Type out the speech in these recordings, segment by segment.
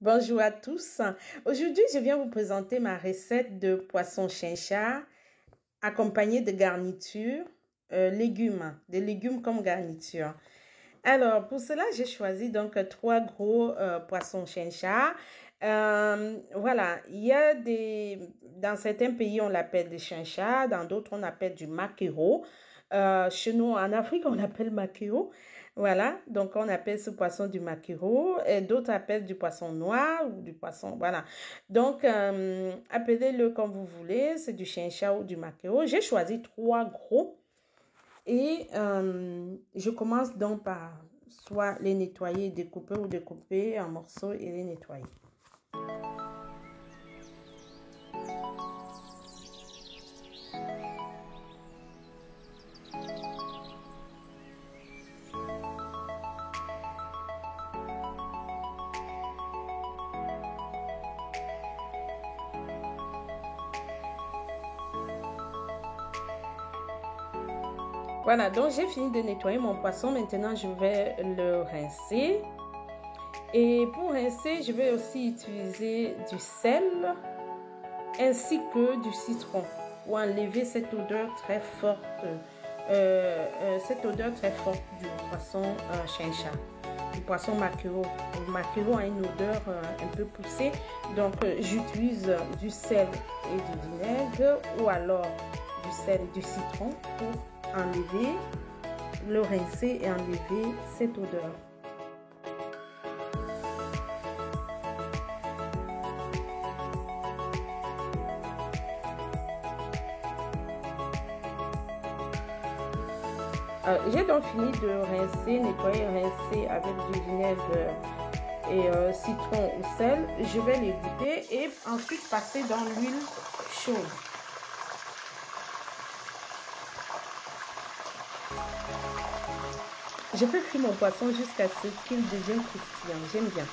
Bonjour à tous. Aujourd'hui, je viens vous présenter ma recette de poisson chinchard accompagnée de garniture, des légumes comme garniture. Alors, pour cela, j'ai choisi donc trois gros poissons chinchard. Voilà, dans certains pays, on l'appelle des chinchards, dans d'autres, on appelle du maquereau. Chez nous, en Afrique, on l'appelle maquereau. Voilà, donc on appelle ce poisson du maquereau, et d'autres appellent du poisson noir ou du poisson, voilà. Donc, appelez-le comme vous voulez, c'est du chinchard ou du maquereau. J'ai choisi trois gros et je commence donc par soit les nettoyer, découper ou découper en morceaux et les nettoyer. Voilà, donc j'ai fini de nettoyer mon poisson. Maintenant, je vais le rincer. Et pour rincer, je vais aussi utiliser du sel ainsi que du citron pour enlever cette odeur très forte, du poisson chinchard, du poisson maquereau. Le maquereau a une odeur un peu poussée, donc j'utilise du sel et du vinaigre ou alors du sel et du citron pour enlever, le rincer et enlever cette odeur. J'ai donc fini de rincer, nettoyer, rincer avec du vinaigre et citron ou sel. Je vais les goûter et ensuite passer dans l'huile chaude. Je fais cuire mon poisson jusqu'à ce qu'il devienne croustillant. J'aime bien.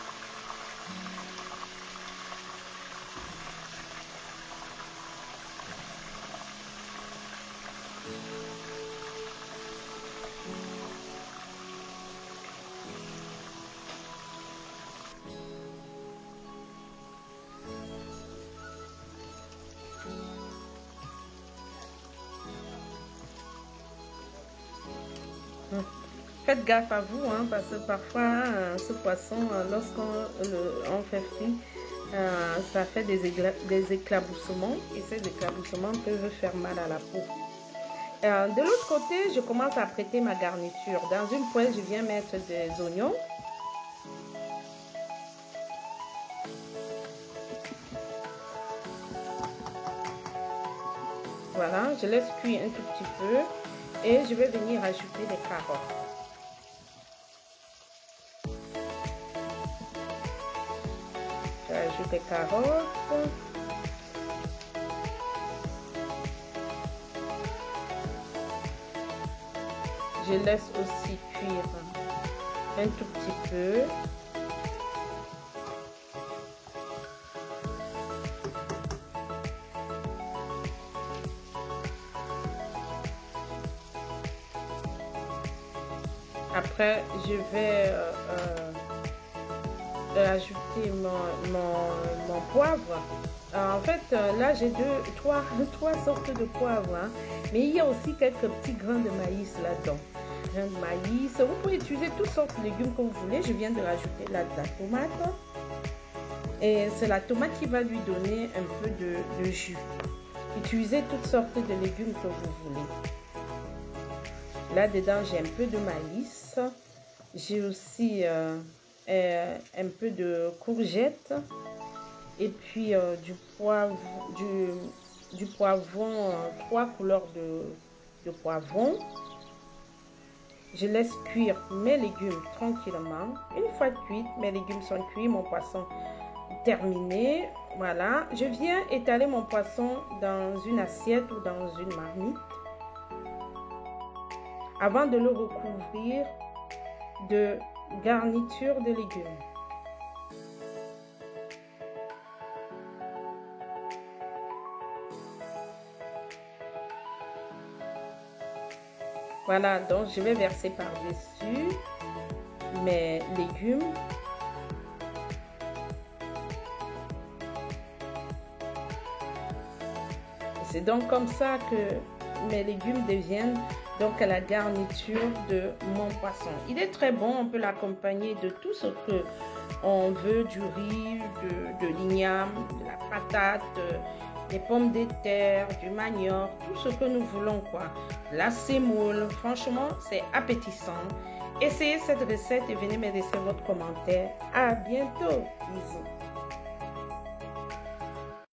Faites gaffe à vous, hein, parce que parfois, ce poisson, lorsqu'on fait frire, ça fait des éclaboussements et ces éclaboussements peuvent faire mal à la peau. De l'autre côté, je commence à prêter ma garniture. Dans une poêle, je viens mettre des oignons. Voilà, je laisse cuire un tout petit peu et je vais venir ajouter des carottes. J'ajoute les carottes. Je laisse aussi cuire un tout petit peu. Après, je vais ajouter mon poivre. En fait, là, j'ai trois sortes de poivre, hein. Mais il y a aussi quelques petits grains de maïs là-dedans. Grains de maïs. Vous pouvez utiliser toutes sortes de légumes que vous voulez. Je viens de rajouter là de la tomate. Et c'est la tomate qui va lui donner un peu de jus. Utilisez toutes sortes de légumes que vous voulez. Là-dedans, j'ai un peu de maïs. J'ai aussi un peu de courgettes. Et puis du poivron, trois couleurs de poivron. Je laisse cuire mes légumes tranquillement. Une fois cuits, mes légumes sont cuits, mon poisson terminé. Voilà, je viens étaler mon poisson dans une assiette ou dans une marmite avant de le recouvrir de garniture de légumes. Voilà, donc je vais verser par-dessus mes légumes. C'est donc comme ça que mes légumes deviennent donc la garniture de mon poisson. Il est très bon, on peut l'accompagner de tout ce que on veut, du riz, de l'igname, de la patate, des pommes de terre, du manioc, tout ce que nous voulons quoi. La sémoule, franchement, c'est appétissant. Essayez cette recette et venez me laisser votre commentaire. À bientôt, bisous.